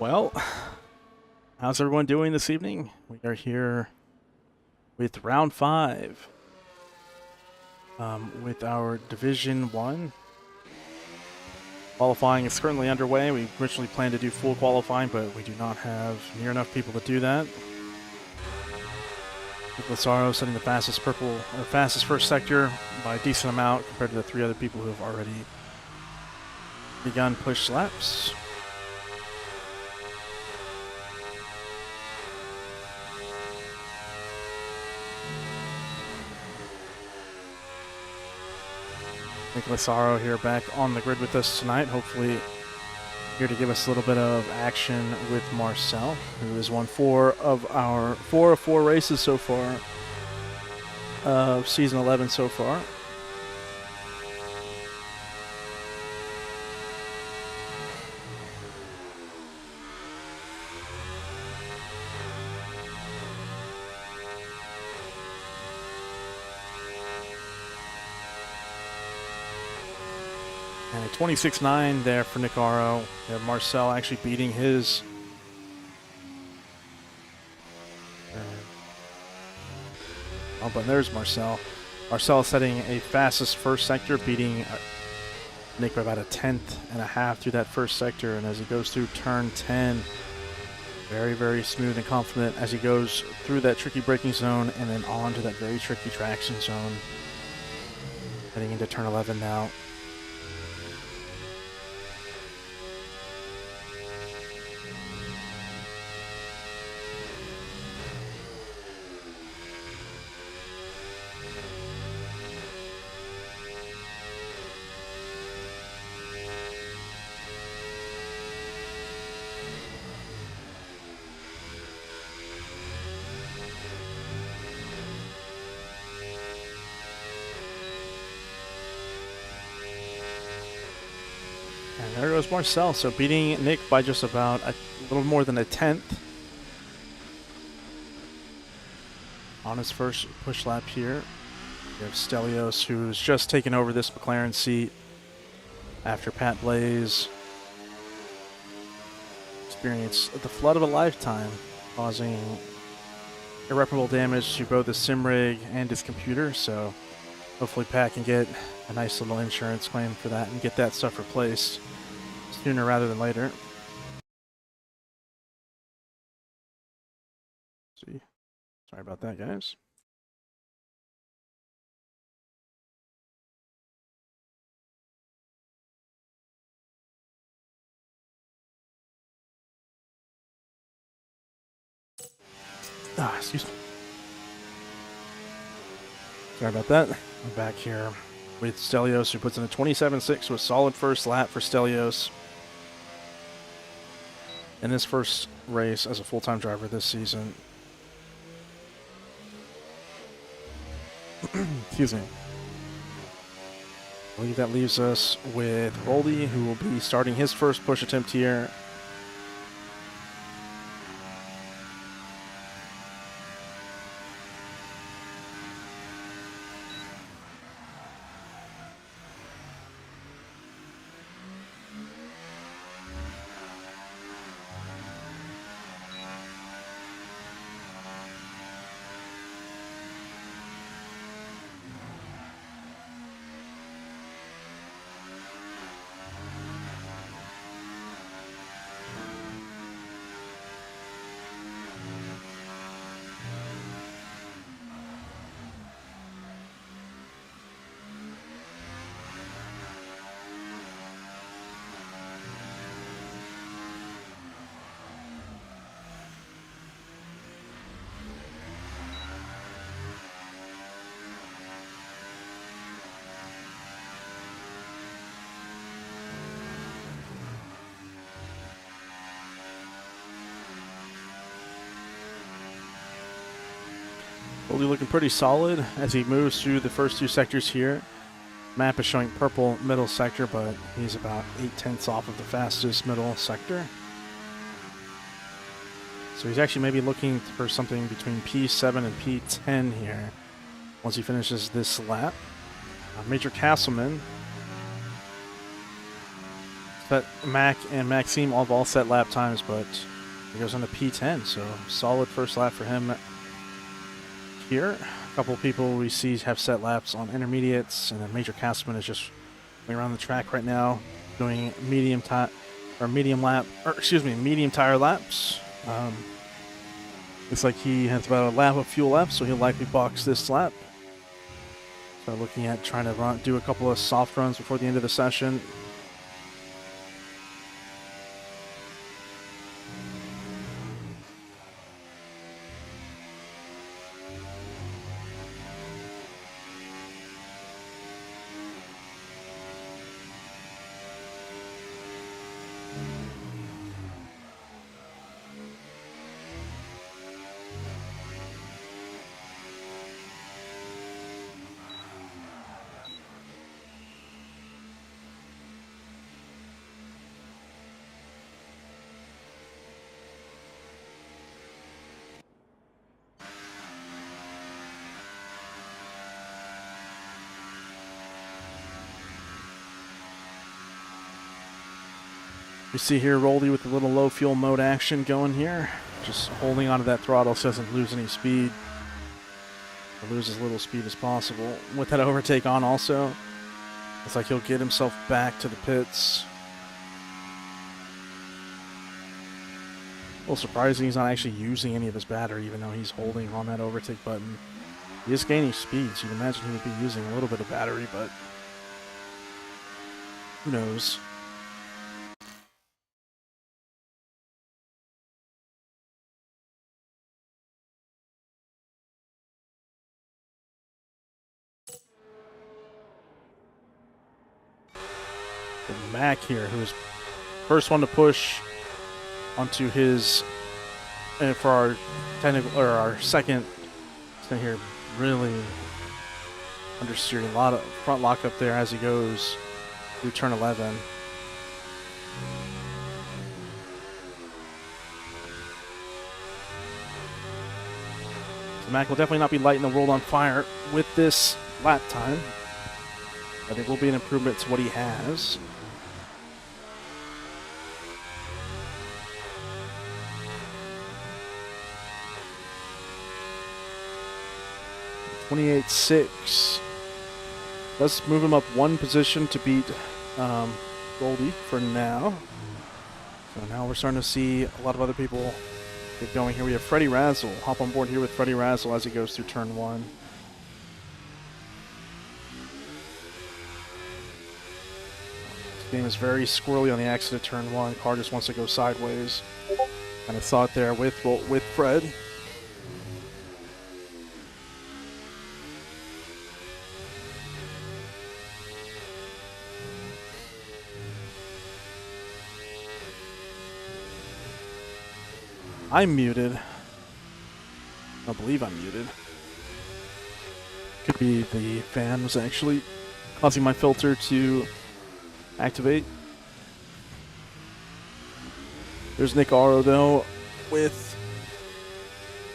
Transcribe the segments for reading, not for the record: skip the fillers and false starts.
Well, how's everyone doing this evening? We are here with round 5 with our Division 1. Qualifying is currently underway. We originally planned to do full qualifying, but we do not have near enough people to do that. With Lazaro setting the fastest fastest first sector by a decent amount compared to the 3 other people who have already begun push laps. Nick Lazaro here back on the grid with us tonight. Hopefully here to give us a little bit of action with Marcel, who has won 4 of 4 races so far of season 11 so far. And a 26.9 there for Nicaro. We have Marcel actually beating his. Oh, but there's Marcel. Marcel setting a fastest first sector, beating Nick by about a 10.5 through that first sector. And as he goes through turn 10, very, very smooth and confident as he goes through that tricky braking zone and then on to that very tricky traction zone. Heading into turn 11 now. And there goes Marcel, so beating Nick by just about a little more than a 10th on his first push lap here. We have Stelios, who's just taken over this McLaren seat after Pat Blaze experienced the flood of a lifetime, causing irreparable damage to both the sim rig and his computer. So hopefully Pat can get a nice little insurance claim for that and get that stuff replaced sooner rather than later. See, sorry about that, guys. Excuse me. Sorry about that. I'm back here with Stelios, who puts in a 27.6 with a solid first lap for Stelios in his first race as a full-time driver this season. Excuse me. I believe that leaves us with Roldy, who will be starting his first push attempt here. Roldy looking pretty solid as he moves through the first 2 sectors here. Map is showing purple middle sector, but he's about 8/10 off of the fastest middle sector. So he's actually maybe looking for something between P7 and P10 here once he finishes this lap. Major Castleman But Mac and Maxime all have all set lap times, but he goes on to P10, so solid first lap for him here. A couple people we see have set laps on intermediates, and then Major Castman is just going around the track right now doing medium tire laps. Looks like he has about a lap of fuel left, so he'll likely box this lap. So looking at trying to do a couple of soft runs before the end of the session. You see here Roldy with a little low fuel mode action going here. Just holding onto that throttle so doesn't lose any speed. Or lose as little speed as possible. With that overtake on also, looks like he'll get himself back to the pits. A little surprising he's not actually using any of his battery even though he's holding on that overtake button. He is gaining speed, so you'd imagine he would be using a little bit of battery, but who knows. Mac here, who's first one to push onto his, and for our technical or our second here, really understeering, a lot of front lock up there as he goes through turn 11. So Mac will definitely not be lighting the world on fire with this lap time. I think will be an improvement to what he has. .28.6. Let's move him up one position to beat Goldie for now. So now we're starting to see a lot of other people get going here. We have Freddie Razzle. Hop on board here with Freddie Razzle as he goes through turn 1. This game is very squirrely on the exit of turn 1. Car just wants to go sideways. Kind of saw it there with Fred. I'm muted. I believe I'm muted. Could be the fan was actually causing my filter to activate. There's Nick Aro though with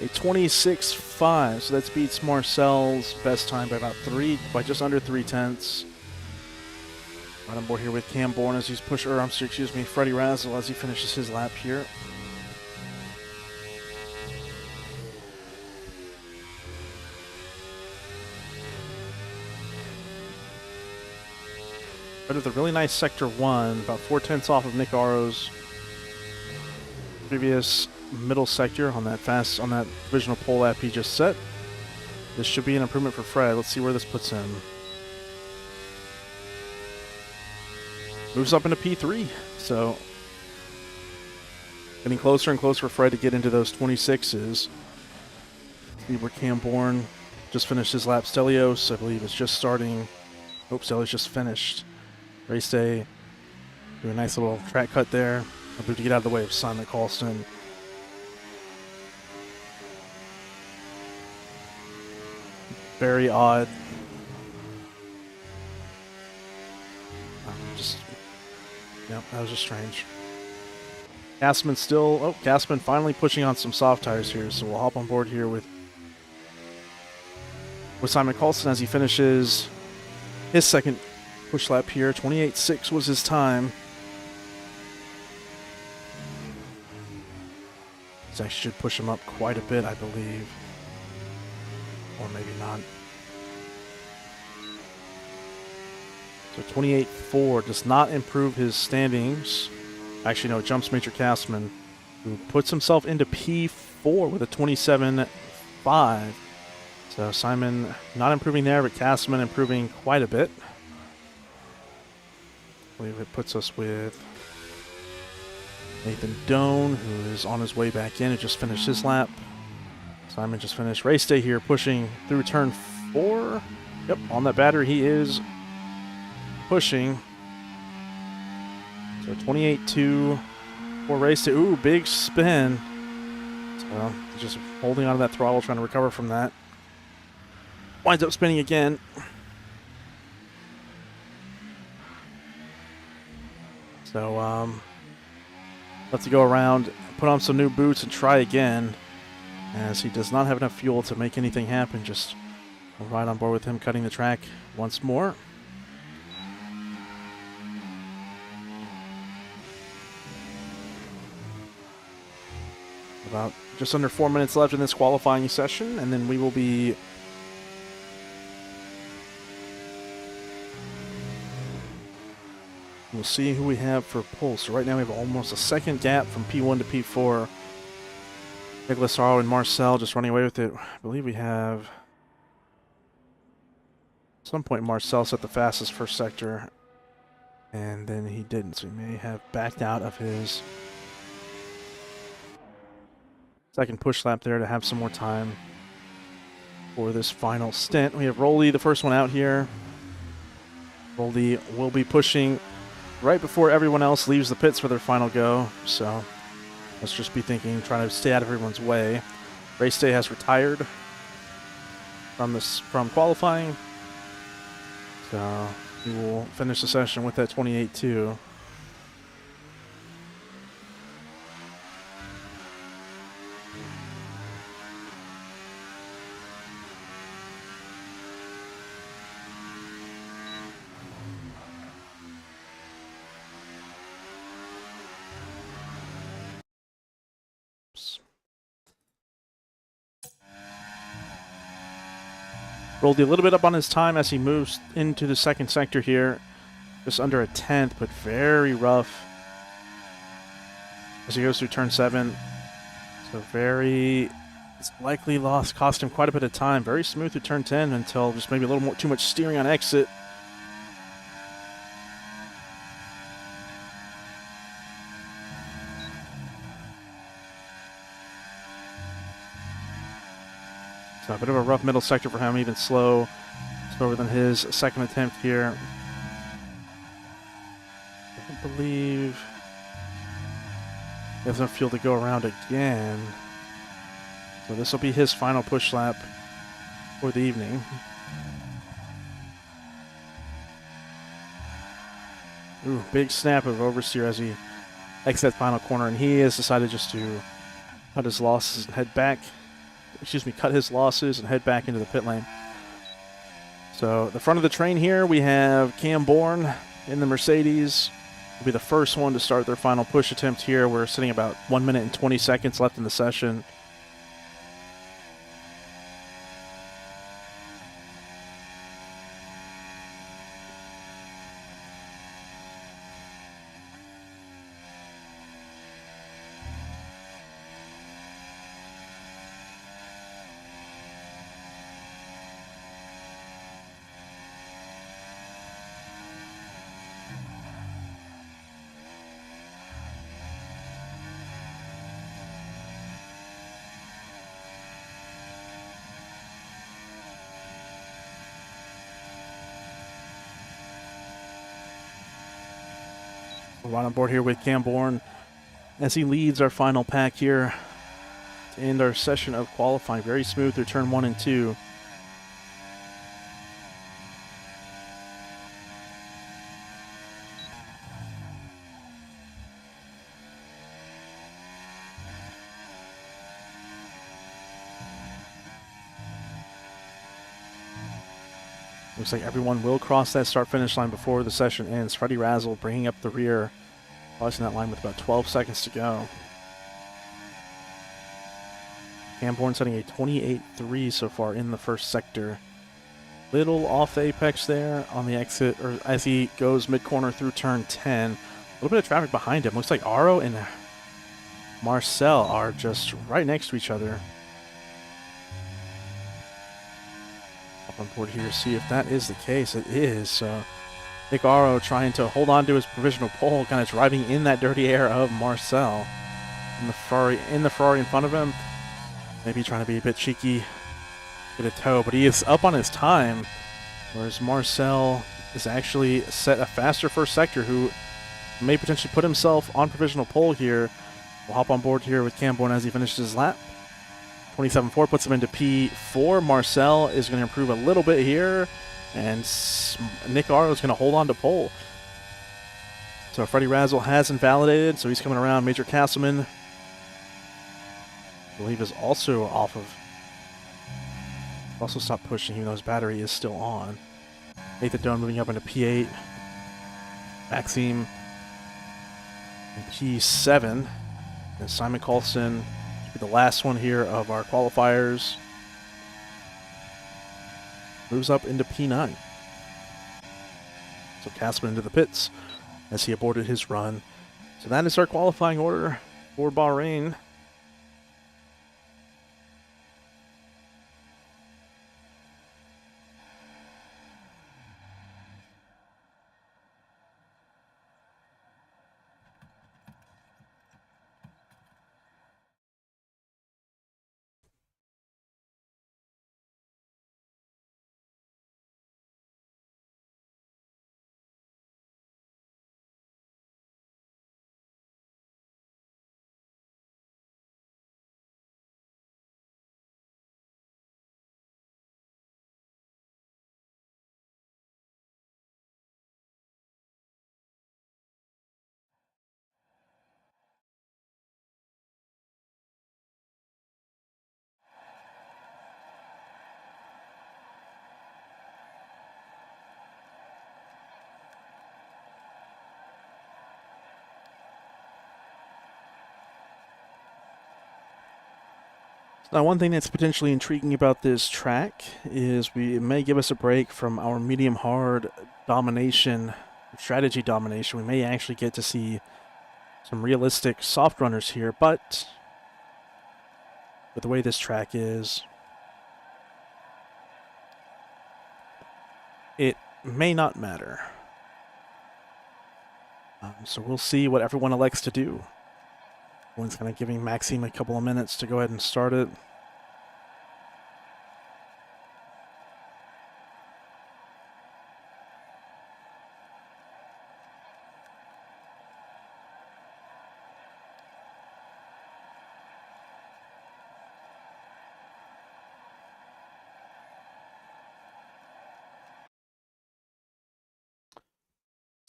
a 26.5, so that beats Marcel's best time by just under 3/10. Right on board here with Cam Bourne as he's Freddie Razzle as he finishes his lap here. But with a really nice sector 1, about 4/10 off of Nick Aro's previous middle sector on that divisional pole lap he just set. This should be an improvement for Fred. Let's see where this puts him. Moves up into P3, so getting closer and closer for Fred to get into those 26s. See where Cam Bourne just finished his lap. Stelios, I believe, is just starting. Hope Stelios just finished. Race day, do a nice little track cut there. I'll move to get out of the way of Simon Colston. Very odd. Yep, that was just strange. Castman finally pushing on some soft tires here, so we'll hop on board here with Simon Colston as he finishes his second push lap here. 28.6 was his time. This actually should push him up quite a bit, I believe. Or maybe not. So 28.4 does not improve his standings. Actually, no, jumps Major Castman, who puts himself into P4 with a 27.5. So Simon not improving there, but Castman improving quite a bit. I believe it puts us with Nathan Doan, who is on his way back in, who just finished his lap. Simon just finished race day here, pushing through turn 4. Yep, on that battery he is pushing. So 28.2 for race day. Ooh, big spin. So just holding onto that throttle, trying to recover from that. Winds up spinning again. So, let's go around, put on some new boots, and try again, as he does not have enough fuel to make anything happen. Just right on board with him cutting the track once more. About just under 4 minutes left in this qualifying session, and then we will be we'll see who we have for pole. So right now we have almost a second gap from P1 to P4. Nicholas Arrow and Marcel just running away with it. I believe we have at some point Marcel set the fastest first sector, and then he didn't, so he may have backed out of his second push lap there to have some more time for this final stint. We have Rolly, the first one out here. Rolly will be pushing right before everyone else leaves the pits for their final go, so let's just be thinking, trying to stay out of everyone's way. Race day has retired from qualifying, so we will finish the session with that 28.2. Rolled a little bit up on his time as he moves into the second sector here. Just under a tenth, but very rough as he goes through turn 7. So it's likely cost him quite a bit of time. Very smooth through turn 10 until just maybe a little more too much steering on exit. So a bit of a rough middle sector for him, even slower than his second attempt here. I believe he has enough fuel to go around again. So this will be his final push lap for the evening. Ooh, big snap of oversteer as he exits that final corner, and he has decided just to cut his losses and head back. Cut his losses and head back into the pit lane. So the front of the train here, we have Cam Bourne in the Mercedes. Will be the first one to start their final push attempt here. We're sitting about 1 minute and 20 seconds left in the session. We're on board here with Cam Bourne as he leads our final pack here to end our session of qualifying. Very smooth through turn 1 and 2. Looks like everyone will cross that start-finish line before the session ends. Freddie Razzle bringing up the rear, crossing that line with about 12 seconds to go. Camborne setting a 28.3 so far in the first sector. Little off the apex there on the exit, or as he goes mid-corner through turn 10. A little bit of traffic behind him. Looks like Aro and Marcel are just right next to each other. Up on board here, see if that is the case. It is. Nick Aro trying to hold on to his provisional pole, kind of driving in that dirty air of Marcel. In the Ferrari in front of him. Maybe trying to be a bit cheeky, get a toe, but he is up on his time, whereas Marcel is actually set a faster first sector, who may potentially put himself on provisional pole here. We'll hop on board here with Camborne as he finishes his lap. 27.4 puts him into P4. Marcel is going to improve a little bit here, and Nick Aro is going to hold on to pole. So Freddie Razzle has invalidated, so he's coming around. Major Castleman, I believe, is also off of. Also stopped pushing, even though his battery is still on. Nathan Doan moving up into P8. Maxime in P7. And Simon Colston should be the last one here of our qualifiers. Moves up into P9. So Castleman into the pits as he aborted his run. So that is our qualifying order for Bahrain. Now, one thing that's potentially intriguing about this track is it may give us a break from our medium-hard domination, strategy domination. We may actually get to see some realistic soft runners here, but with the way this track is, it may not matter. So we'll see what everyone elects to do. Everyone's kind of giving Maxime a couple of minutes to go ahead and start it.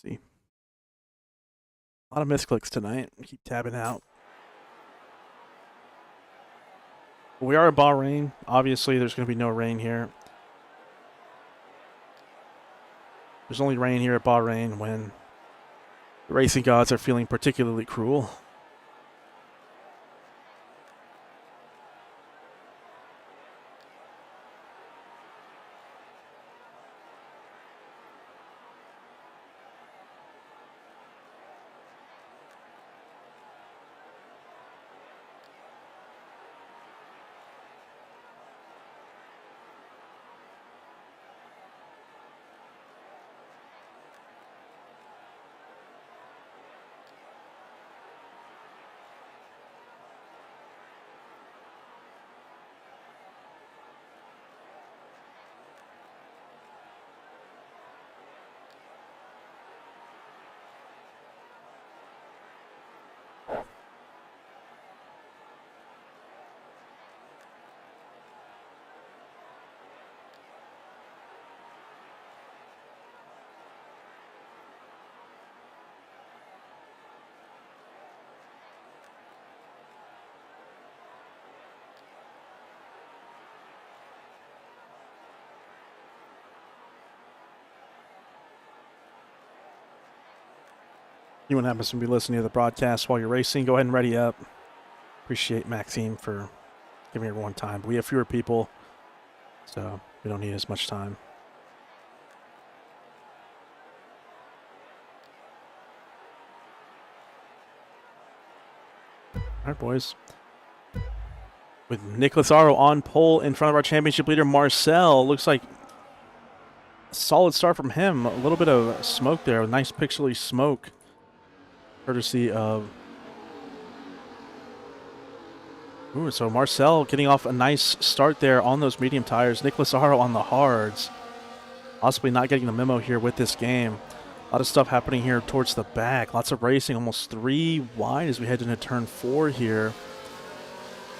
See. A lot of misclicks tonight. Keep tabbing out. We are in Bahrain. Obviously, there's going to be no rain here. There's only rain here at Bahrain when the racing gods are feeling particularly cruel. Anyone happens to be listening to the broadcast while you're racing, go ahead and ready up. Appreciate Maxime for giving everyone time. But we have fewer people, so we don't need as much time. All right, boys. With Nicholas Aro on pole in front of our championship leader, Marcel. Looks like a solid start from him. A little bit of smoke there, a nice pixely smoke, courtesy of... Ooh, so Marcel getting off a nice start there on those medium tires. Nicholas Aro on the hards. Possibly not getting the memo here with this game. A lot of stuff happening here towards the back. Lots of racing, almost 3 wide as we head into turn 4 here.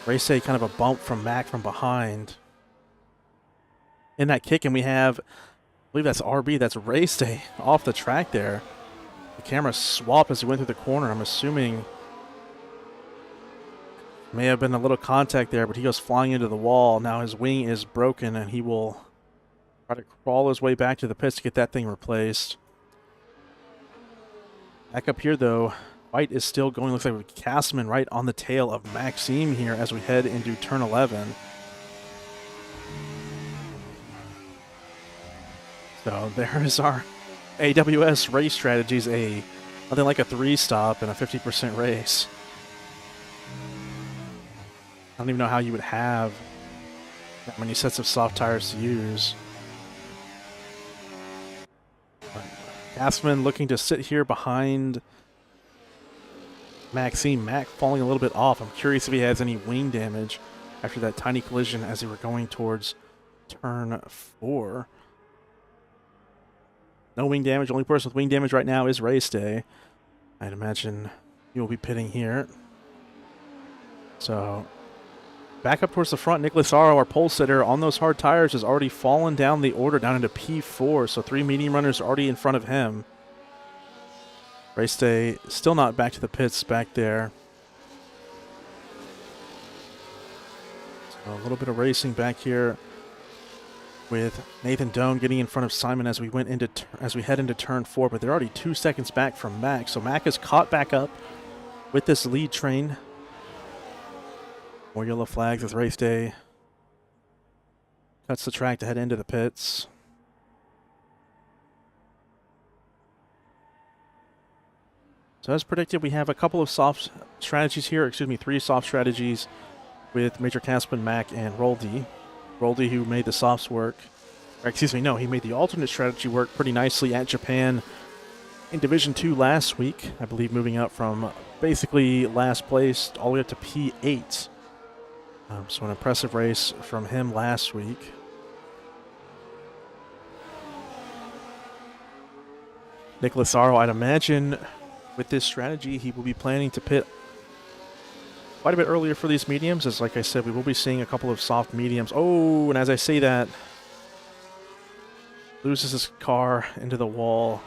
Race day, kind of a bump from Mac from behind. In that kick, and we have, I believe that's RB, that's race day off the track there. The camera swapped as he went through the corner. I'm assuming may have been a little contact there, but he goes flying into the wall. Now his wing is broken, and he will try to crawl his way back to the pits to get that thing replaced. Back up here, though, fight is still going. Looks like with Castman right on the tail of Maxime here as we head into turn 11. So there is our AWS race strategies. Nothing like a 3-stop and a 50% race. I don't even know how you would have that many sets of soft tires to use. Castman looking to sit here behind Maxime. Mac falling a little bit off. I'm curious if he has any wing damage after that tiny collision as they were going towards turn 4. No wing damage. Only person with wing damage right now is Race Day. I'd imagine he will be pitting here. So back up towards the front, Nicholas Aro, our pole sitter, on those hard tires, has already fallen down the order down into P4. So 3 medium runners already in front of him. Race Day still not back to the pits back there. So a little bit of racing back here with Nathan Doan getting in front of Simon as we head into turn 4, but they're already 2 seconds back from Mac. So Mac is caught back up with this lead train. More yellow flags as Race Day cuts the track to head into the pits. So as predicted, we have a couple of soft strategies here. Excuse me, 3 soft strategies with Major Caspin, Mac, and Roldy. Roldy, who made the softs work. Or excuse me, no, he made the alternate strategy work pretty nicely at Japan in Division 2 last week. I believe moving up from basically last place all the way up to P8. So an impressive race from him last week. Nicholas Aro, I'd imagine with this strategy, he will be planning to pit quite a bit earlier for these mediums, as like I said, we will be seeing a couple of soft mediums. Oh, and as I say that, loses his car into the wall,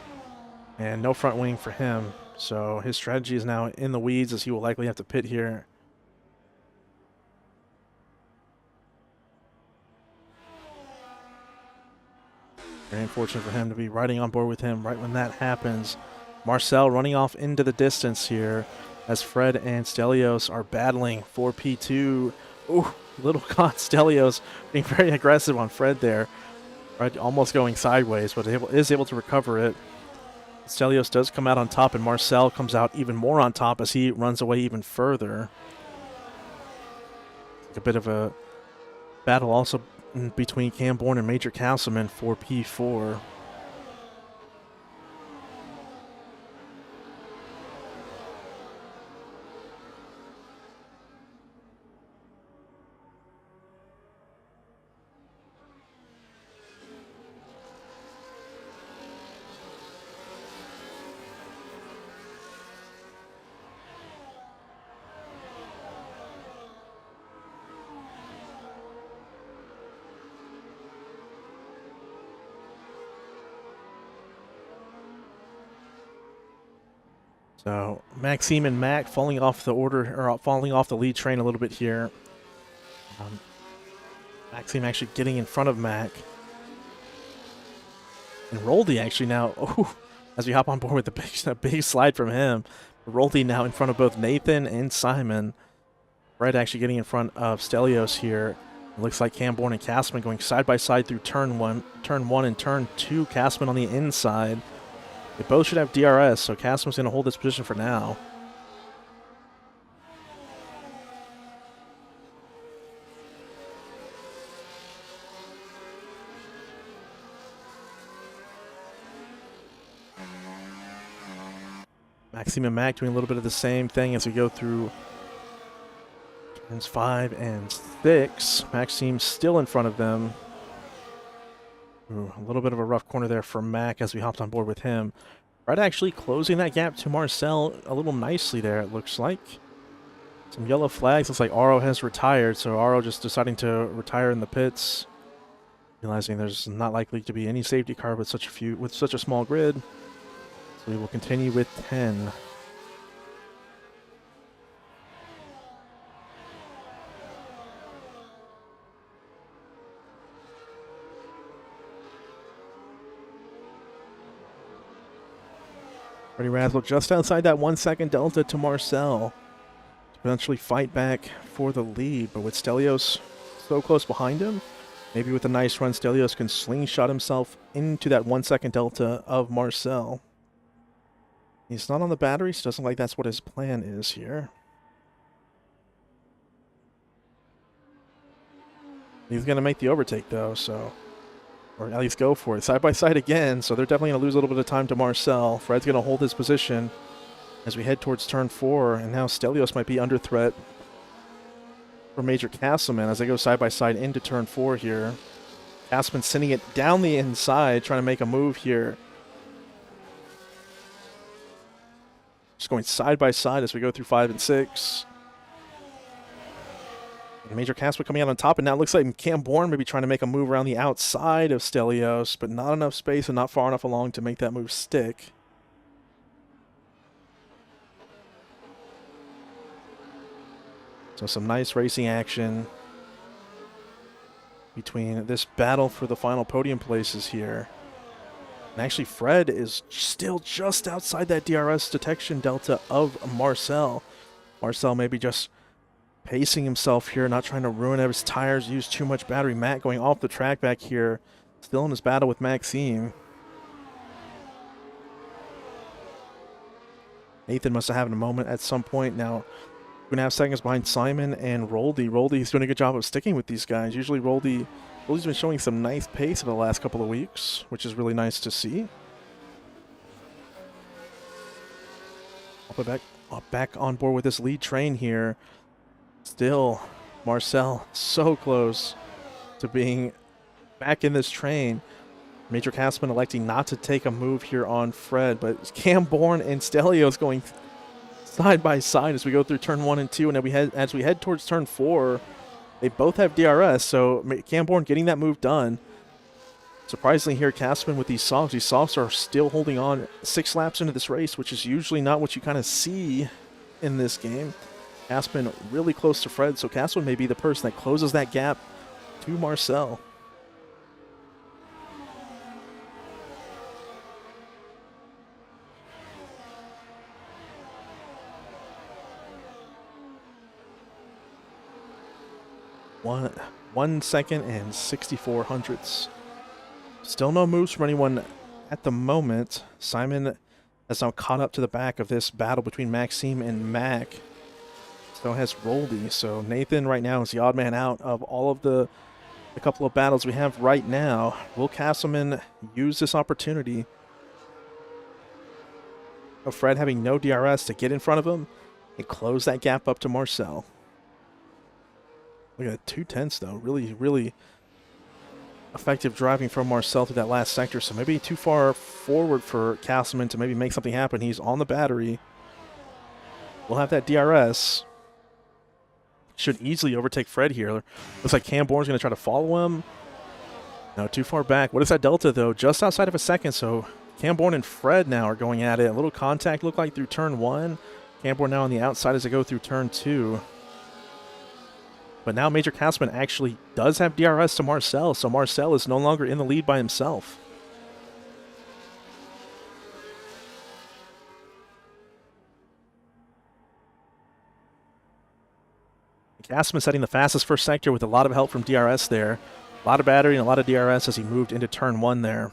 and no front wing for him. So his strategy is now in the weeds, as he will likely have to pit here. Very unfortunate for him to be riding on board with him right when that happens. Marcel running off into the distance here as Fred and Stelios are battling for P2. Ooh, little caught Stelios being very aggressive on Fred there. Right, almost going sideways, but is able to recover it. Stelios does come out on top, and Marcel comes out even more on top as he runs away even further. A bit of a battle also between Cam Bourne and Major Castleman for P4. So Maxime and Mac falling off the lead train a little bit here. Maxime actually getting in front of Mac. And Roldy actually now, as we hop on board with a big slide from him. Roldy now in front of both Nathan and Simon. Fred actually getting in front of Stelios here. It looks like Camborne and Castman going side by side through turn one and turn two. Castman on the inside. They both should have DRS, so Castman's going to hold this position for now. Maxime and Mac doing a little bit of the same thing as we go through turns 5 and 6. Maxime still in front of them. Ooh, a little bit of a rough corner there for Mac as we hopped on board with him. Fred actually closing that gap to Marcel a little nicely there, it looks like. Some yellow flags. Looks like Aro has retired, so Aro just deciding to retire in the pits. Realizing there's not likely to be any safety car with such a small grid. So we will continue with 10. Freddie Raswell just outside that 1 second delta to Marcel to potentially fight back for the lead, but with Stelios so close behind him, maybe with a nice run, Stelios can slingshot himself into that 1 second delta of Marcel. He's not on the battery, so doesn't like that's what his plan is here. He's going to make the overtake though, so... or at least go for it. Side by side again, so they're definitely going to lose a little bit of time to Marcel. Fred's going to hold his position as we head towards turn 4, and now Stelios might be under threat for Major Castleman as they go side by side into turn 4 here. Castleman sending it down the inside, trying to make a move here. Just going side by side as we go through 5 and 6. Major Castleman coming out on top, and now it looks like Camborne maybe trying to make a move around the outside of Stelios, but not enough space and not far enough along to make that move stick. So some nice racing action between this battle for the final podium places here. And actually Fred is still just outside that DRS detection delta of Marcel. Marcel maybe just pacing himself here, not trying to ruin his tires, use too much battery. Matt going off the track back here, still in his battle with Maxime. Nathan must have had a moment at some point. Now, 2.5 seconds behind Simon and Roldy. Roldy's doing a good job of sticking with these guys. Usually Roldy's been showing some nice pace over the last couple of weeks, which is really nice to see. I'll put back on board with this lead train here. Still, Marcel so close to being back in this train. Major Castleman electing not to take a move here on Fred, but Camborne and Stelios going side by side as we go through turn 1 and 2, and then as we head towards turn 4, they both have DRS, so Camborne getting that move done. Surprisingly here, Castleman with these softs are still holding on 6 laps into this race, which is usually not what you kind of see in this game. Castleman really close to Fred, so Castleman may be the person that closes that gap to Marcel. One second and 64 hundredths. Still no moves from anyone at the moment. Simon has now caught up to the back of this battle between Maxime and Mac. So has Roldy. So Nathan right now is the odd man out of all of the couple of battles we have right now. Will Castleman use this opportunity of Fred having no DRS to get in front of him and close that gap up to Marcel? Look at that, 2/10 though. Really, really effective driving from Marcel through that last sector. So maybe too far forward for Castleman to maybe make something happen. He's on the battery. We'll have that DRS. Should easily overtake Fred here. Looks like Camborne's going to try to follow him. No, too far back. What is that delta though? Just outside of a second. So Camborne and Fred now are going at it. A little contact looked like through turn 1. Camborne now on the outside as they go through turn 2. But now Major Castleman actually does have DRS to Marcel, so Marcel is no longer in the lead by himself. Gassman setting the fastest first sector with a lot of help from DRS there. A lot of battery and a lot of DRS as he moved into turn 1 there.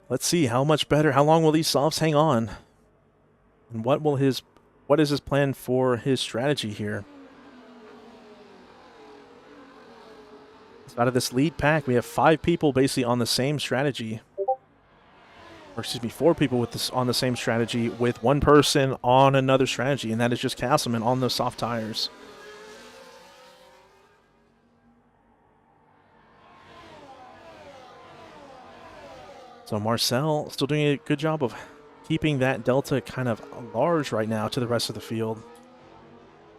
Let's see how much better, how long will these softs hang on? And what is his plan for his strategy here? So out of this lead pack, we have 5 people basically on the same strategy. Or excuse me, 4 people with this on the same strategy, with 1 person on another strategy, and that is just Castleman on those soft tires. So Marcel still doing a good job of keeping that delta kind of large right now to the rest of the field.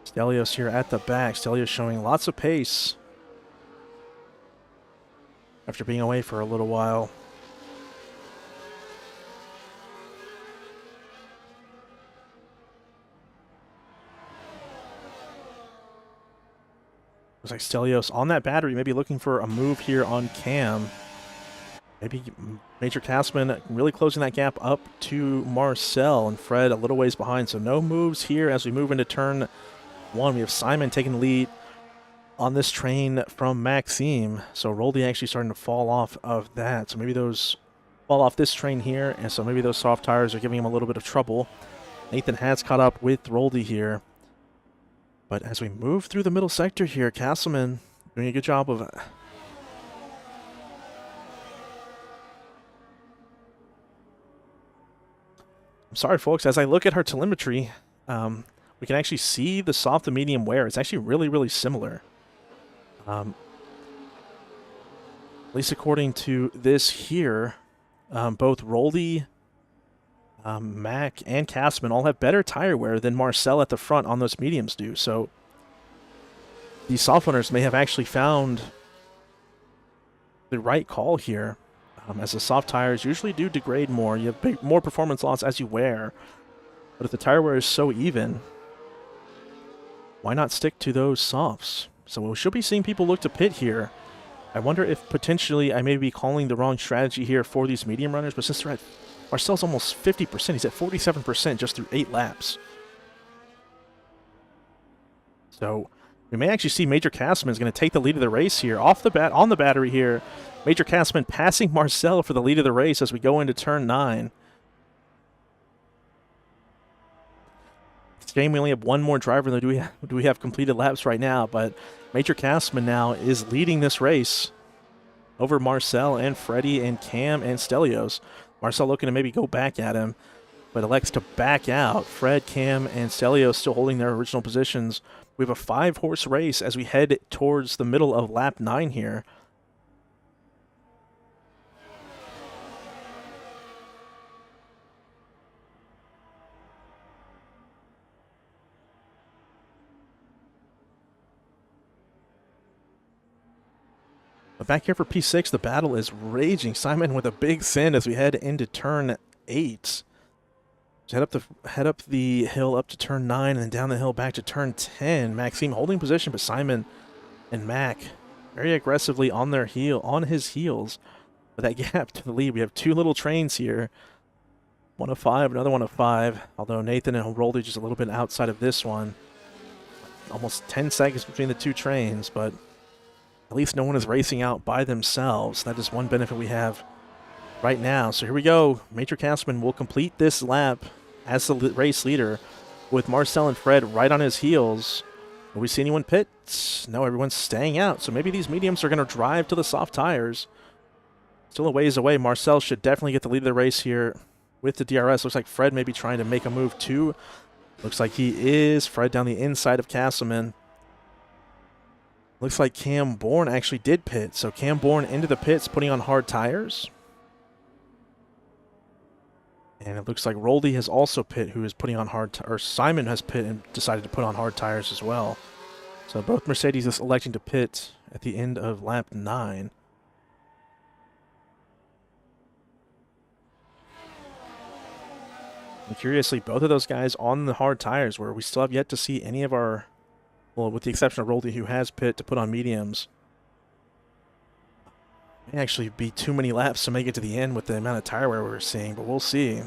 Stelios here at the back. Stelios showing lots of pace after being away for a little while. Looks like Stelios on that battery, maybe looking for a move here on Cam. Maybe Major Castman really closing that gap up to Marcel, and Fred a little ways behind. So no moves here as we move into turn 1. We have Simon taking the lead on this train from Maxime. So Roldy actually starting to fall off of that. So maybe those fall off this train here, and so maybe those soft tires are giving him a little bit of trouble. Nathan has caught up with Roldy here. But as we move through the middle sector here, Castleman doing a good job of I'm sorry, folks. As I look at her telemetry, we can actually see the soft and medium wear. It's actually really, really similar. At least according to this here, both Roldy, Mac, and Castman all have better tire wear than Marcel at the front on those mediums do. So these soft runners may have actually found the right call here. As the soft tires usually do degrade more. You have more performance loss as you wear. But if the tire wear is so even, why not stick to those softs? So we should be seeing people look to pit here. I wonder if potentially I may be calling the wrong strategy here for these medium runners, but since they're at Marcel's almost 50%, he's at 47% just through 8 laps. So we may actually see Major Castman is going to take the lead of the race here off the bat on the battery here. Major Castman passing Marcel for the lead of the race as we go into turn 9. It's a shame we only have one more driver than do we have completed laps right now, but Major Castman now is leading this race over Marcel and Freddie and Cam and Stelios. Marcel looking to maybe go back at him, but elects to back out. Fred, Cam, and Stelios still holding their original positions. We have a 5-horse race as we head towards the middle of lap 9 here. But back here for P6, the battle is raging. Simon with a big sin as we head into turn 8. So head up the hill up to turn 9 and then down the hill back to turn 10. Maxime holding position, but Simon and Mac very aggressively on his heels. With that gap to the lead, we have 2 little trains here. One of 5, another one of 5. Although Nathan and Roldy just a little bit outside of this one. Almost 10 seconds between the 2 trains, but at least no one is racing out by themselves. That is one benefit we have right now. So here we go. Major Castman will complete this lap as the race leader with Marcel and Fred right on his heels. Will we see anyone pit? No, everyone's staying out. So maybe these mediums are going to drive to the soft tires. Still a ways away. Marcel should definitely get the lead of the race here with the DRS. Looks like Fred may be trying to make a move too. Looks like he is. Fred down the inside of Castleman. Looks like Cam Bourne actually did pit. So Cam Bourne into the pits, putting on hard tires. And it looks like Roldy has also pit, who is putting on or Simon has pit and decided to put on hard tires as well. So both Mercedes is electing to pit at the end of lap 9. And curiously, both of those guys on the hard tires, where we still have yet to see any of our, well, with the exception of Roldy, who has pit to put on mediums. May actually be too many laps to make it to the end with the amount of tire wear we're seeing, but we'll see.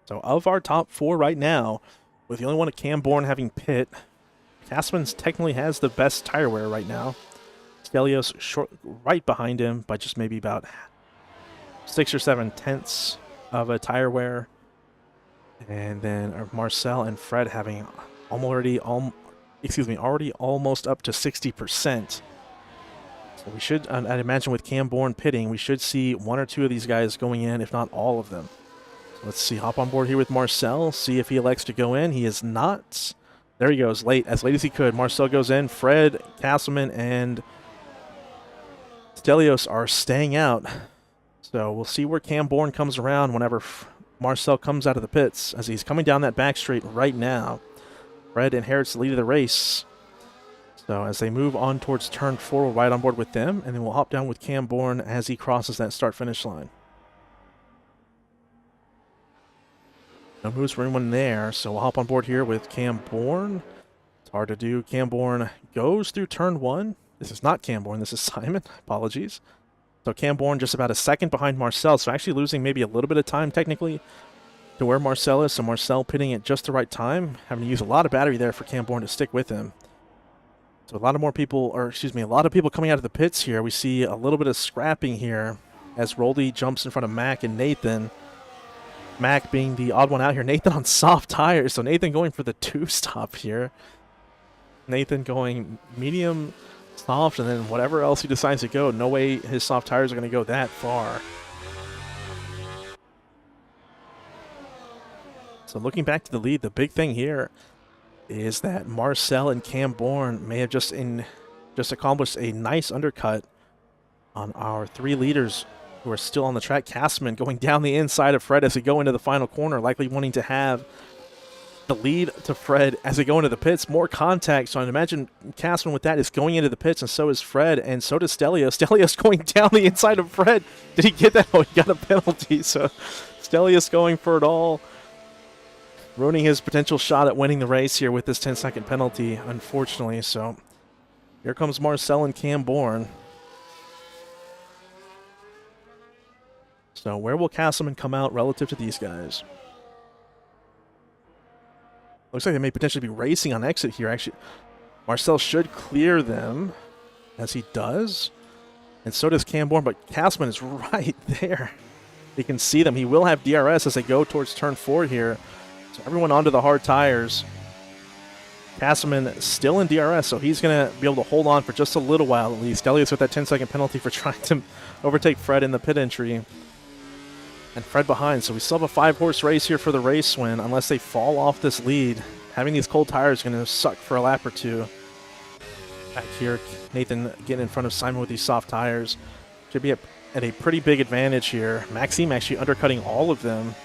So of our top 4 right now, with the only one at Camborne having pit, Castman technically has the best tire wear right now. Stelios short right behind him by just maybe about 6 or 7 tenths of a tire wear. And then Marcel and Fred having already almost up to 60%. So we should, I'd imagine with Camborne pitting, we should see 1 or 2 of these guys going in, if not all of them. So let's see, hop on board here with Marcel, see if he elects to go in. He is not. There he goes, as late as he could. Marcel goes in. Fred, Castleman, and Stelios are staying out. So we'll see where Camborne comes around whenever Marcel comes out of the pits, as he's coming down that back straight right now. Fred inherits the lead of the race. So as they move on towards turn 4, we'll ride on board with them, and then we'll hop down with Camborne as he crosses that start-finish line. No moves for anyone there, so we'll hop on board here with Camborne. It's hard to do. Camborne goes through turn 1. This is not Camborne, this is Simon. Apologies. So Camborne just about a second behind Marcel, so actually losing maybe a little bit of time technically to where Marcel is. So Marcel pitting at just the right time, having to use a lot of battery there for Camborne to stick with him. So a lot of people coming out of the pits here. We see a little bit of scrapping here as Roldy jumps in front of Mac and Nathan. Mac being the odd one out here. Nathan on soft tires, so Nathan going for the 2-stop here. Nathan going medium, soft, and then whatever else he decides to go. No way his soft tires are going to go that far. So looking back to the lead, the big thing here is that Marcel and Camborne may have just accomplished a nice undercut on our 3 leaders who are still on the track. Castman going down the inside of Fred as we go into the final corner, likely wanting to have the lead to Fred as they go into the pits. More contact, so I'd imagine Castman with that is going into the pits, and so is Fred, and so does Stelios. Stelios going down the inside of Fred. Did he get that? Oh, he got a penalty, so Stelios going for it all, ruining his potential shot at winning the race here with this 10-second penalty, unfortunately. So here comes Marcel and Camborne. So where will Castleman come out relative to these guys? Looks like they may potentially be racing on exit here. Actually, Marcel should clear them, as he does. And so does Camborne, but Castleman is right there. You can see them. He will have DRS as they go towards turn 4 here. So everyone onto the hard tires. Castleman still in DRS, so he's going to be able to hold on for just a little while at least. Stelios with that 10-second penalty for trying to overtake Fred in the pit entry. And Fred behind, so we still have a 5-horse race here for the race win, unless they fall off this lead. Having these cold tires is going to suck for a lap or 2. Back here, Nathan getting in front of Simon with these soft tires. Should be at a pretty big advantage here. Maxime actually undercutting all of them.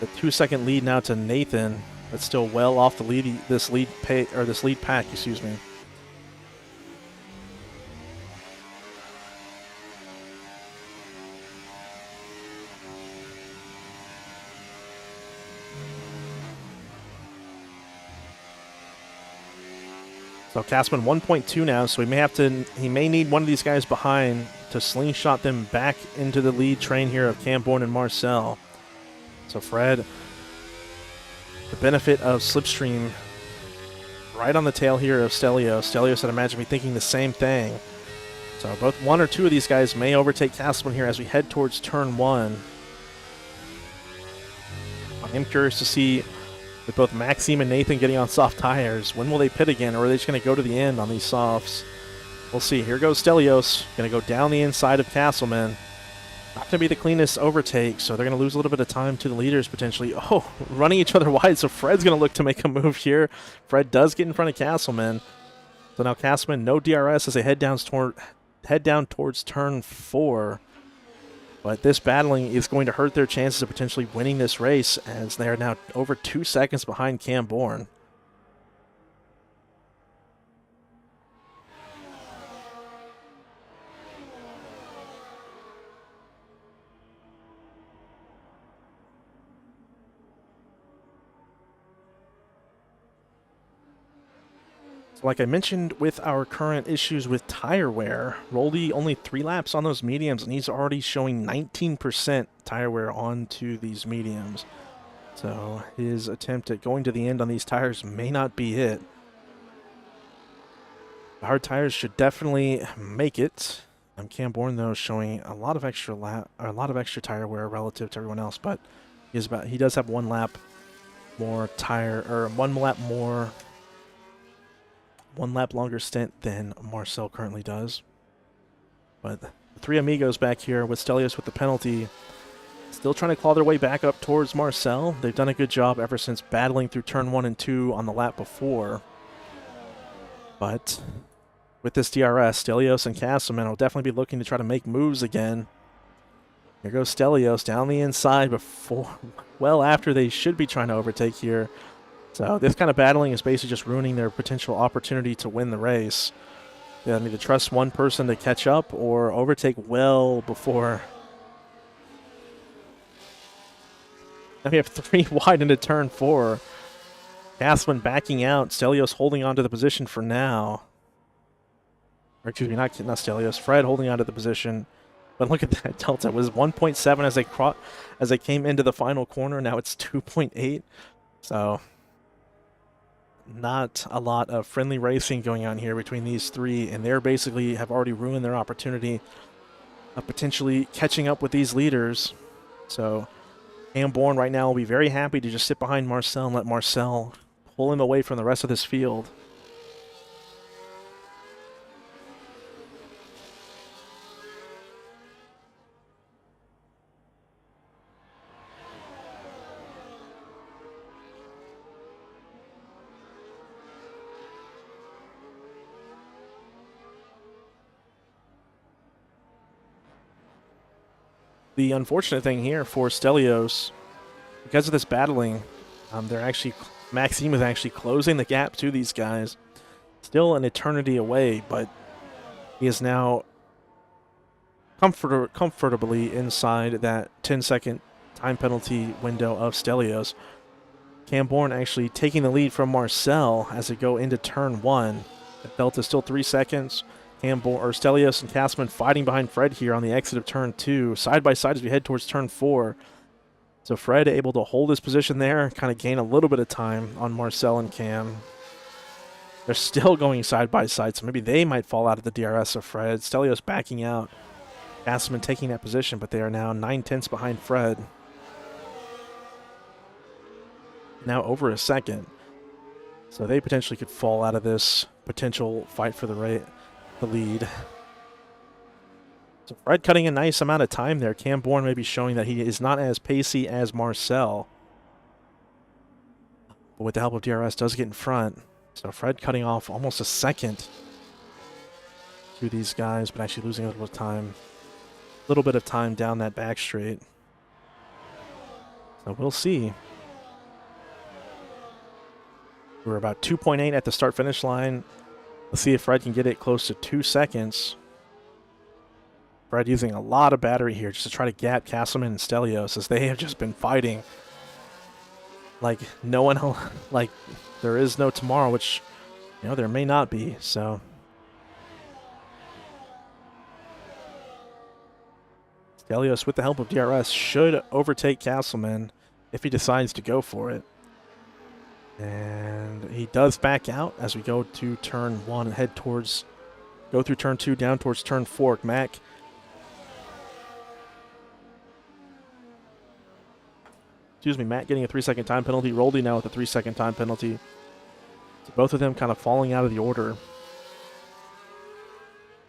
The 2-second lead now to Nathan, but still well off the lead. This lead pack, excuse me. So Castman 1.2 now, so he may need one of these guys behind to slingshot them back into the lead train here of Camborne and Marcel. So Fred, the benefit of Slipstream right on the tail here of Stelios. Stelios, I'd imagine, be thinking the same thing. So both 1 or 2 of these guys may overtake Castleman here as we head towards turn 1. I am curious to see, with both Maxime and Nathan getting on soft tires, when will they pit again, or are they just going to go to the end on these softs? We'll see. Here goes Stelios, going to go down the inside of Castleman. Not going to be the cleanest overtake, so they're going to lose a little bit of time to the leaders potentially. Oh, running each other wide, so Fred's going to look to make a move here. Fred does get in front of Castleman. So now Castleman, no DRS as they head down towards turn 4. But this battling is going to hurt their chances of potentially winning this race, as they are now over 2 seconds behind Camborne. Like I mentioned with our current issues with tire wear, Roldy only 3 laps on those mediums, and he's already showing 19% tire wear onto these mediums. So his attempt at going to the end on these tires may not be it. The hard tires should definitely make it. Cam Bourne though showing a lot of extra tire wear relative to everyone else, but he does have 1 lap more tire, or 1 lap longer stint than Marcel currently does. But the 3 amigos back here with Stelios with the penalty, still trying to claw their way back up towards Marcel. They've done a good job ever since battling through turn 1 and 2 on the lap before. But with this DRS, Stelios and Castleman will definitely be looking to try to make moves again. Here goes Stelios down the inside well after they should be trying to overtake here. So this kind of battling is basically just ruining their potential opportunity to win the race. They need to trust one person to catch up or overtake well before. Now we have 3 wide into turn 4. Castleman backing out. Stelios holding on to the position for now. Or excuse me, not Stelios. Fred holding on to the position. But look at that delta. It was 1.7 as they came into the final corner. Now it's 2.8. So not a lot of friendly racing going on here between these 3, and they're basically have already ruined their opportunity of potentially catching up with these leaders. So Cam Bourne right now will be very happy to just sit behind Marcel and let Marcel pull him away from the rest of this field. The unfortunate thing here for Stelios, because of this battling, Maxime is actually closing the gap to these guys. Still an eternity away, but he is now comfortably inside that 10-second time penalty window of Stelios. Cam Bourne actually taking the lead from Marcel as they go into turn 1. The delta is still 3 seconds. Stelios and Castleman fighting behind Fred here on the exit of turn 2, side by side as we head towards turn 4. So Fred able to hold his position there, kind of gain a little bit of time on Marcel and Cam. They're still going side by side, so maybe they might fall out of the DRS of Fred. Stelios backing out. Castleman taking that position, but they are now 9/10 behind Fred. Now over a second. So they potentially could fall out of this potential fight for the lead. So Fred cutting a nice amount of time there. Cam Bourne may be showing that he is not as pacey as Marcel. But with the help of DRS does get in front. So Fred cutting off almost a second to these guys, but actually losing a little bit of time down that back straight. So we'll see. We're about 2.8 at the start-finish line. Let's see if Fred can get it close to 2 seconds. Fred using a lot of battery here just to try to gap Castleman and Stelios, as they have just been fighting like no one else, like there is no tomorrow, which, there may not be. So Stelios, with the help of DRS, should overtake Castleman if he decides to go for it. And he does back out as we go to turn 1 and go through turn 2 down towards turn 4. Matt getting a 3-second time penalty. Roldy now with a 3-second time penalty. So both of them kind of falling out of the order.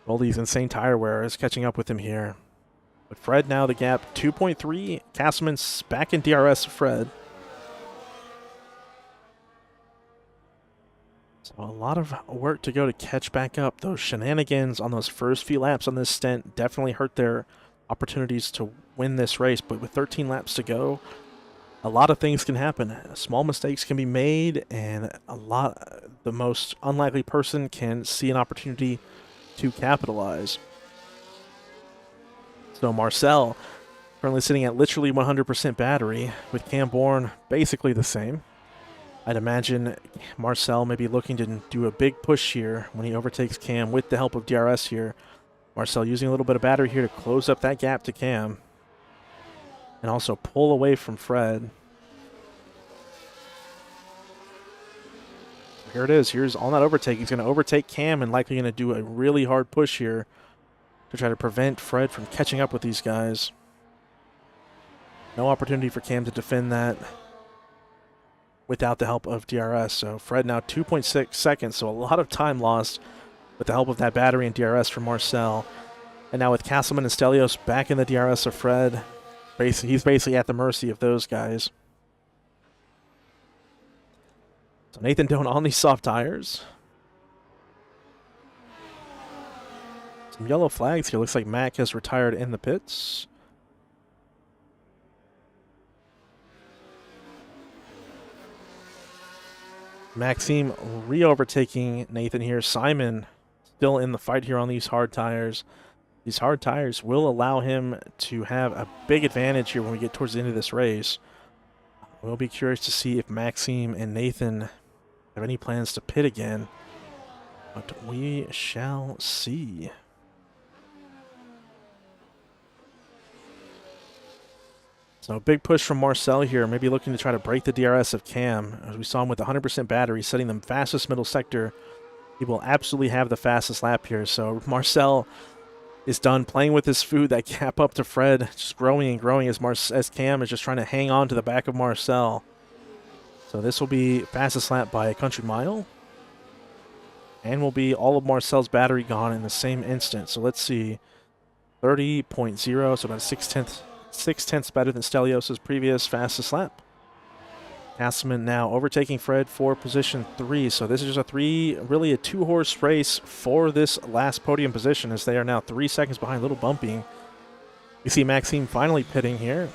Roldy's insane tire wear is catching up with him here. But Fred now the gap 2.3. Castleman's back in DRS of Fred. So a lot of work to go to catch back up. Those shenanigans on those first few laps on this stint definitely hurt their opportunities to win this race. But with 13 laps to go, a lot of things can happen. Small mistakes can be made, and the most unlikely person can see an opportunity to capitalize. So Marcel currently sitting at literally 100% battery, with Cam Bourne basically the same. I'd imagine Marcel may be looking to do a big push here when he overtakes Cam with the help of DRS here. Marcel using a little bit of battery here to close up that gap to Cam and also pull away from Fred. Here it is. Here's on that overtake. He's going to overtake Cam and likely going to do a really hard push here to try to prevent Fred from catching up with these guys. No opportunity for Cam to defend that without the help of DRS. So Fred now 2.6 seconds, so a lot of time lost with the help of that battery and DRS from Marcel. And now with Castleman and Stelios back in the DRS of Fred, he's basically at the mercy of those guys. So Nathan Doan on these soft tires. Some yellow flags here. Looks like Mac has retired in the pits. Maxime re-overtaking Nathan here. Simon still in the fight here on these hard tires. These hard tires will allow him to have a big advantage here when we get towards the end of this race. We'll be curious to see if Maxime and Nathan have any plans to pit again, but we shall see. So a big push from Marcel here, maybe looking to try to break the DRS of Cam. As we saw him with 100% battery, setting them fastest middle sector. He will absolutely have the fastest lap here. So Marcel is done playing with his food. That gap up to Fred just growing and growing as Cam is just trying to hang on to the back of Marcel. So this will be fastest lap by a country mile. And will be all of Marcel's battery gone in the same instant. So let's see. 30.0, so about 6/10 better than Stelios' previous fastest lap. Castleman now overtaking Fred for position 3. So this is just really a 2-horse race for this last podium position, as they are now 3 seconds behind, a little bumping. We see Maxime finally pitting here.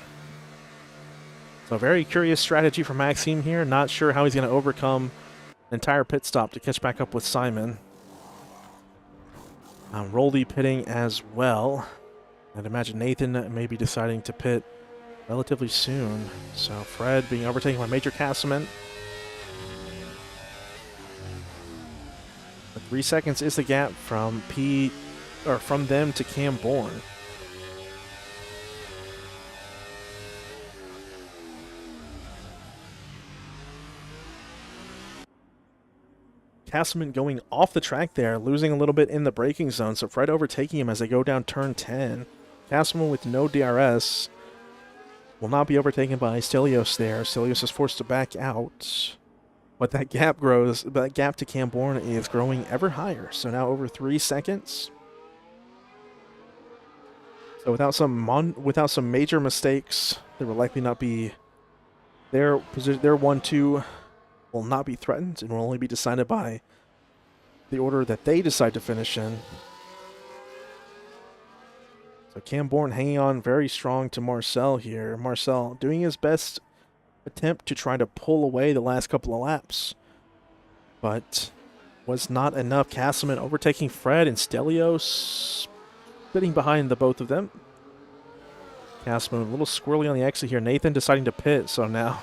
So very curious strategy for Maxime here. Not sure how he's going to overcome an entire pit stop to catch back up with Simon. Roldy pitting as well. I'd imagine Nathan may be deciding to pit relatively soon. So Fred being overtaken by Major Castleman. 3 seconds is the gap from them to Cam Bourne. Castleman going off the track there, losing a little bit in the braking zone. So Fred overtaking him as they go down turn 10. Castleman with no DRS will not be overtaken by Stelios there. Stelios is forced to back out. But that gap to Cam Bourne is growing ever higher. So now over 3 seconds. So without some major mistakes, there will likely not be their 1-2 will not be threatened and will only be decided by the order that they decide to finish in. So Cam Bourne hanging on very strong to Marcel here. Marcel doing his best attempt to try to pull away the last couple of laps, but was not enough. Castleman overtaking Fred and Stelios sitting behind the both of them. Castleman a little squirrely on the exit here. Nathan deciding to pit, so now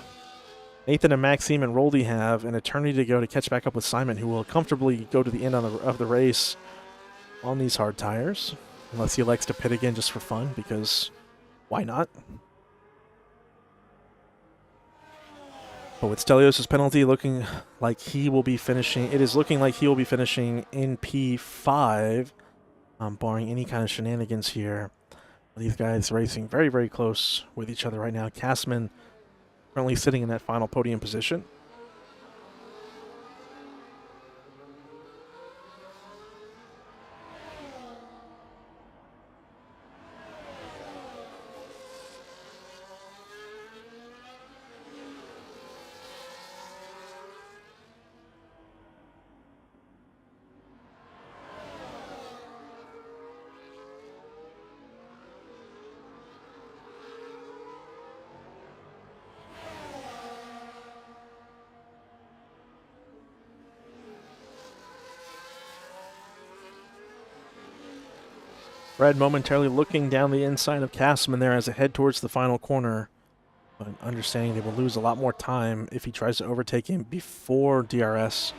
Nathan and Maxime and Roldy have an eternity to go to catch back up with Simon, who will comfortably go to the end of the race on these hard tires. Unless he elects to pit again just for fun, because why not? But with Stelios' penalty looking like he will be finishing, it is looking like he will be finishing in P5, barring any kind of shenanigans here. These guys racing very, very close with each other right now. Castleman currently sitting in that final podium position. Fred momentarily looking down the inside of Castleman there as they head towards the final corner, but understanding they will lose a lot more time if he tries to overtake him before DRS.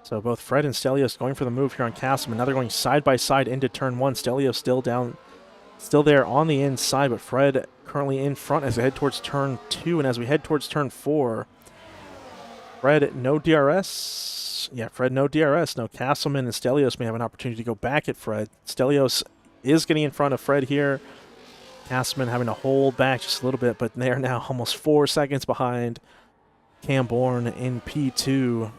So both Fred and Stelios going for the move here on Castleman. Now they're going side by side into turn 1. Stelios still there on the inside, but Fred currently in front as they head towards turn 2. And as we head towards turn 4, Fred no DRS. Yeah, Fred, no DRS. No, Castleman and Stelios may have an opportunity to go back at Fred. Stelios is getting in front of Fred here. Castleman having to hold back just a little bit, but they are now almost 4 seconds behind Camborne in P2.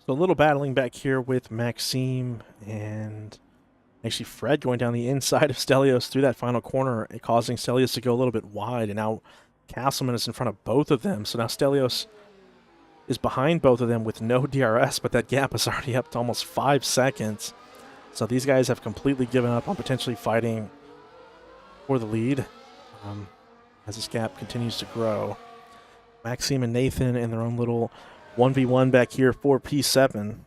So a little battling back here with Maxime and actually Fred going down the inside of Stelios through that final corner, causing Stelios to go a little bit wide. And now Castleman is in front of both of them. So now Stelios is behind both of them with no DRS, but that gap is already up to almost 5 seconds. So these guys have completely given up on potentially fighting for the lead as this gap continues to grow. Maxime and Nathan in their own little 1v1 back here for P7.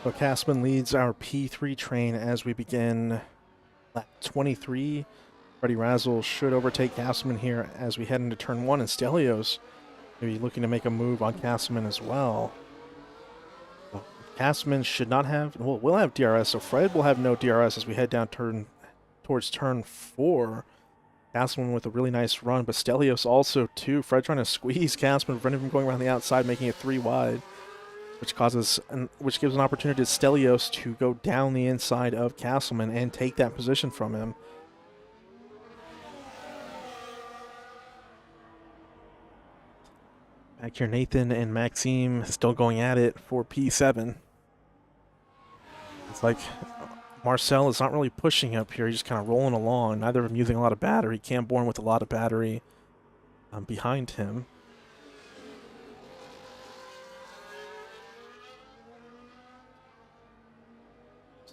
So Castleman leads our P3 train as we begin lap 23. Freddie Razzle should overtake Castleman here as we head into turn 1, and Stelios maybe looking to make a move on Castleman as well. So Castleman should not have, well, we'll have DRS, so Fred will have no DRS as we head down towards turn 4. Castleman with a really nice run, but Stelios also too. Fred trying to squeeze Castleman, preventing him from going around the outside, making it 3 wide. Which gives an opportunity to Stelios to go down the inside of Castleman and take that position from him. Back here, Nathan and Maxime still going at it for P7. It's like Marcel is not really pushing up here. He's just kind of rolling along. Neither of them using a lot of battery. Camborn with a lot of battery behind him.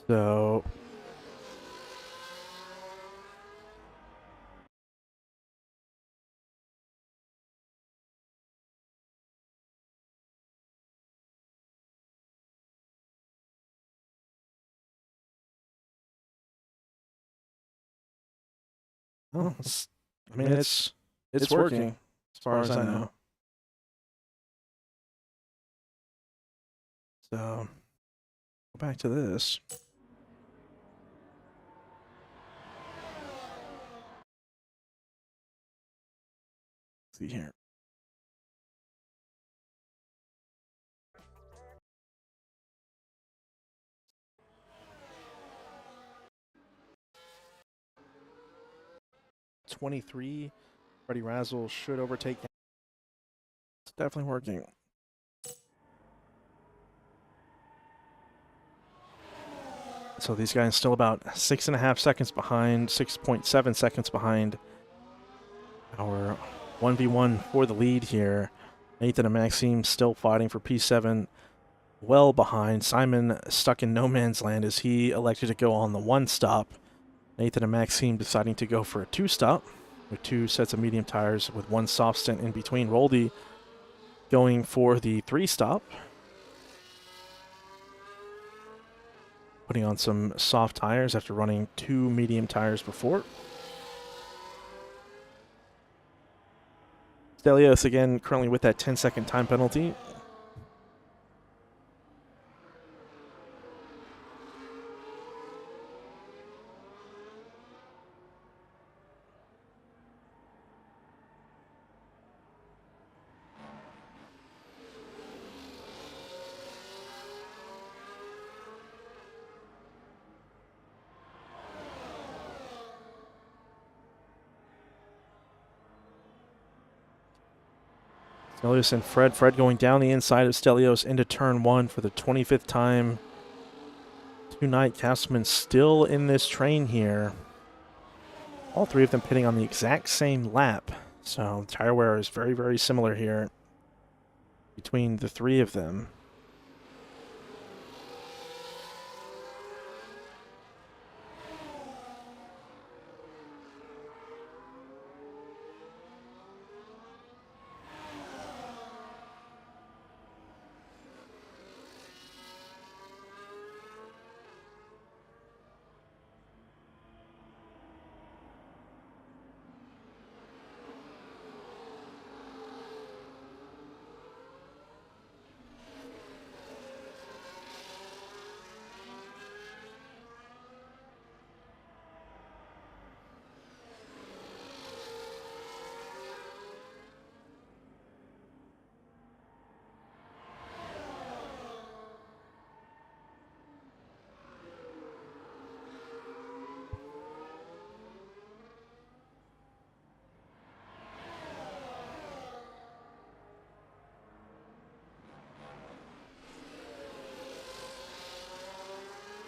So well, I mean, it's working as far as I know. So go back to this. Let's see here. .23. Freddie Razzle should overtake. It's definitely working. So these guys still about 6.5 seconds behind, 6.7 seconds behind our 1v1 for the lead here. Nathan and Maxime still fighting for P7, well behind. Simon stuck in no man's land as he elected to go on the 1-stop. Nathan and Maxime deciding to go for a 2-stop with 2 sets of medium tires with 1 soft stint in between. Roldy going for the 3-stop, putting on some soft tires after running 2 medium tires before. Stelios again currently with that 10-second time penalty. Stelios and Fred. Fred going down the inside of Stelios into turn 1 for the 25th time tonight. Castleman still in this train here. All 3 of them pitting on the exact same lap. So the tire wear is very, very similar here between the 3 of them.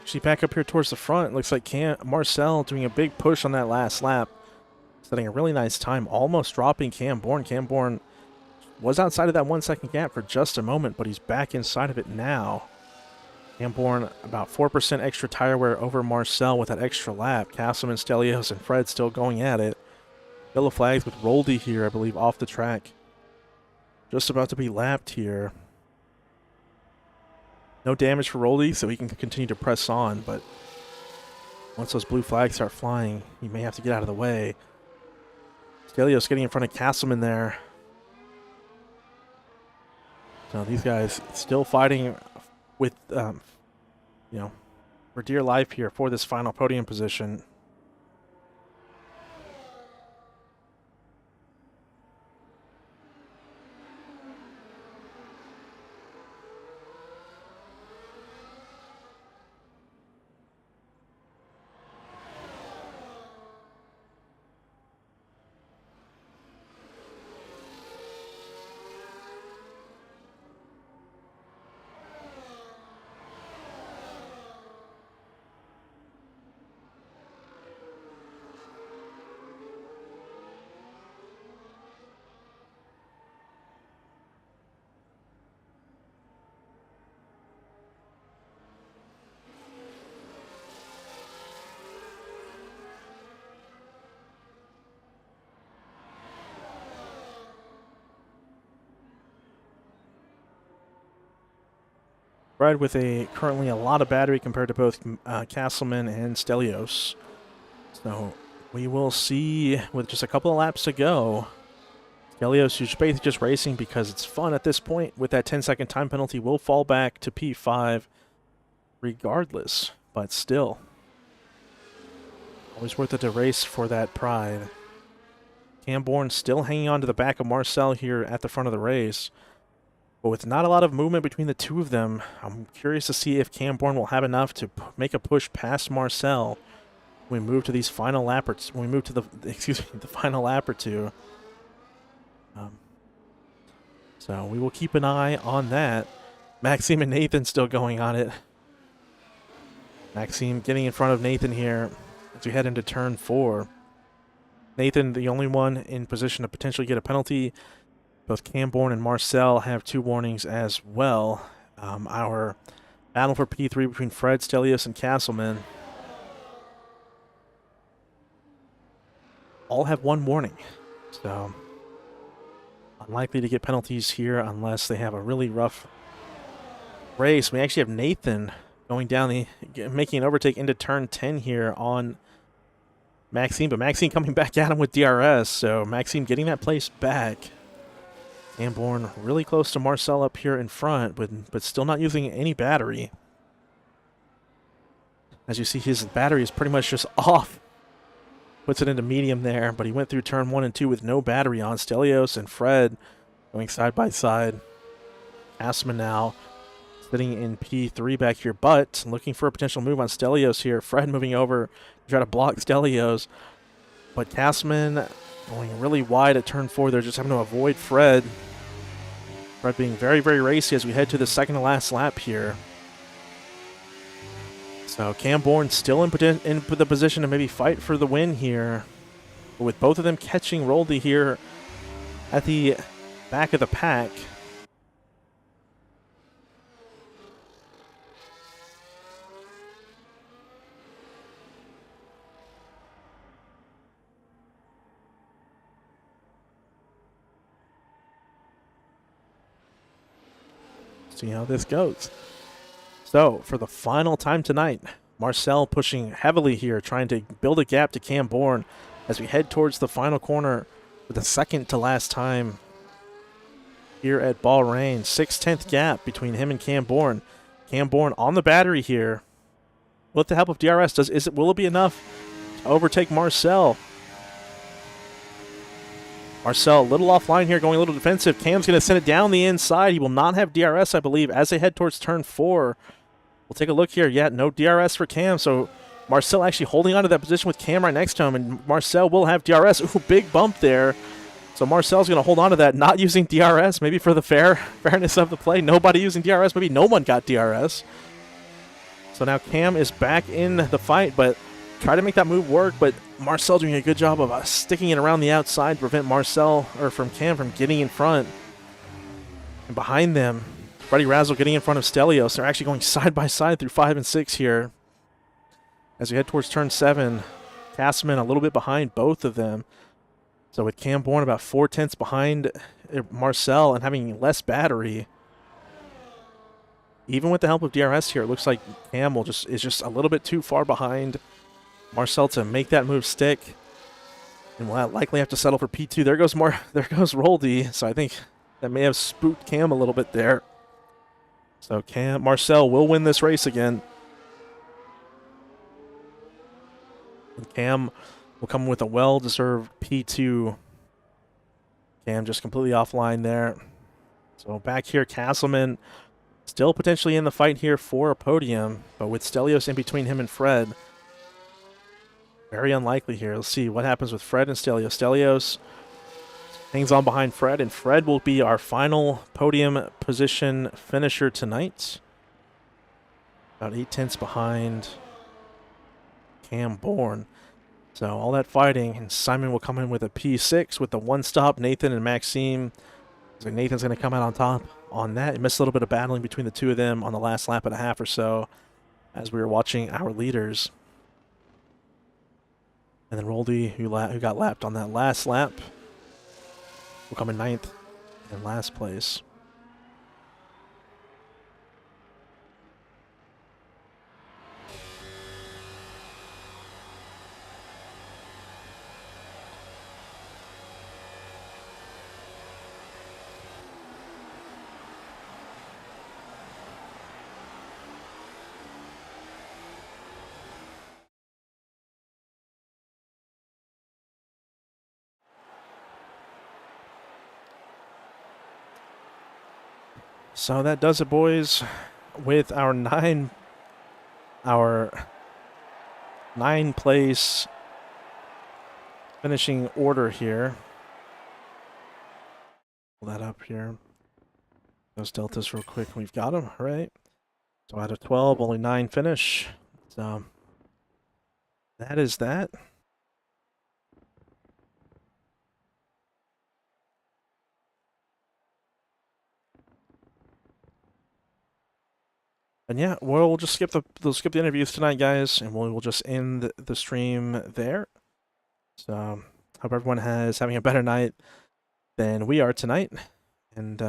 Actually, back up here towards the front. Looks like Marcel doing a big push on that last lap, setting a really nice time, almost dropping Camborn. Camborn was outside of that 1-second gap for just a moment, but he's back inside of it now. Camborn about 4% extra tire wear over Marcel with that extra lap. Castleman, Stelios, and Fred still going at it. Yellow flags with Roldy here, I believe, off the track. Just about to be lapped here. No damage for Roldy, so he can continue to press on, but once those blue flags start flying, he may have to get out of the way. Stelios getting in front of Castleman there. So these guys still fighting with, for dear life here for this final podium position. Fred with currently a lot of battery compared to both Castleman and Stelios. So we will see with just a couple of laps to go. Stelios, who's basically just racing because it's fun at this point with that 10-second time penalty, will fall back to P5 regardless. But still, always worth it to race for that pride. Camborne still hanging on to the back of Marcel here at the front of the race. But with not a lot of movement between the two of them, I'm curious to see if Camborne will have enough to make a push past Marcel when we move to these final lap or when we move to the the final lap or two. So we will keep an eye on that. Maxime and Nathan still going on it. Maxime getting in front of Nathan here as we head into turn 4. Nathan, the only one in position to potentially get a penalty. Both Camborne and Marcel have 2 warnings as well. Our battle for P3 between Fred, Stelios, and Castleman all have 1 warning. So unlikely to get penalties here unless they have a really rough race. We actually have Nathan going down making an overtake into turn 10 here on Maxime, but Maxime coming back at him with DRS, so Maxime getting that place back. Camborne really close to Marcel up here in front, but still not using any battery. As you see, his battery is pretty much just off. Puts it into medium there, but he went through turn 1 and 2 with no battery on. Stelios and Fred going side by side. Asman now sitting in P3 back here, but looking for a potential move on Stelios here. Fred moving over to try to block Stelios, but Castleman going really wide at turn 4. They're just having to avoid Fred. Fred being very, very racy as we head to the second to last lap here. So Camborne still in the position to maybe fight for the win here. But with both of them catching Roldy here at the back of the pack. See how this goes. So, for the final time tonight, Marcel pushing heavily here, trying to build a gap to Camborne as we head towards the final corner for the second to last time here at Bahrain. 6/10 gap between him and Camborne. Camborne on the battery here. With the help of DRS, will it be enough to overtake Marcel? Marcel a little offline here, going a little defensive. Cam's going to send it down the inside. He will not have DRS, I believe, as they head towards turn 4. We'll take a look here. Yeah, no DRS for Cam, so Marcel actually holding on to that position with Cam right next to him, and Marcel will have DRS. Ooh, big bump there. So Marcel's going to hold on to that, not using DRS, maybe for the fairness of the play. Nobody using DRS, maybe no one got DRS. So now Cam is back in the fight, but try to make that move work, but Marcel doing a good job of sticking it around the outside to prevent Cam from getting in front. And behind them, Freddie Razzle getting in front of Stelios. They're actually going side by side through 5 and 6 here. As we head towards turn 7, Castleman a little bit behind both of them. So with Camborne about 4/10 behind Marcel and having less battery, even with the help of DRS here, it looks like Cam is just a little bit too far behind Marcel to make that move stick, and we'll likely have to settle for P2. There goes Roldy, so I think that may have spooked Cam a little bit there. So Marcel will win this race again. And Cam will come with a well-deserved P2. Cam just completely offline there. So back here, Castleman still potentially in the fight here for a podium, but with Stelios in between him and Fred, very unlikely here. Let's see what happens with Fred and Stelios. Stelios hangs on behind Fred, and Fred will be our final podium position finisher tonight. About 8/10 behind Camborne. So all that fighting, and Simon will come in with a P6 with the one stop. Nathan and Maxime. So Nathan's going to come out on top on that. He missed a little bit of battling between the two of them on the last lap and a half or so as we were watching our leaders. And then Roldy, who got lapped on that last lap, will come in 9th in last place. So that does it, boys, with our nine place finishing order here. Pull that up here. Those deltas real quick. We've got them, right? So out of 12, only 9 finish. So that is that. And yeah, we'll just skip the interviews tonight, guys, and we'll just end the stream there. So hope everyone is having a better night than we are tonight, and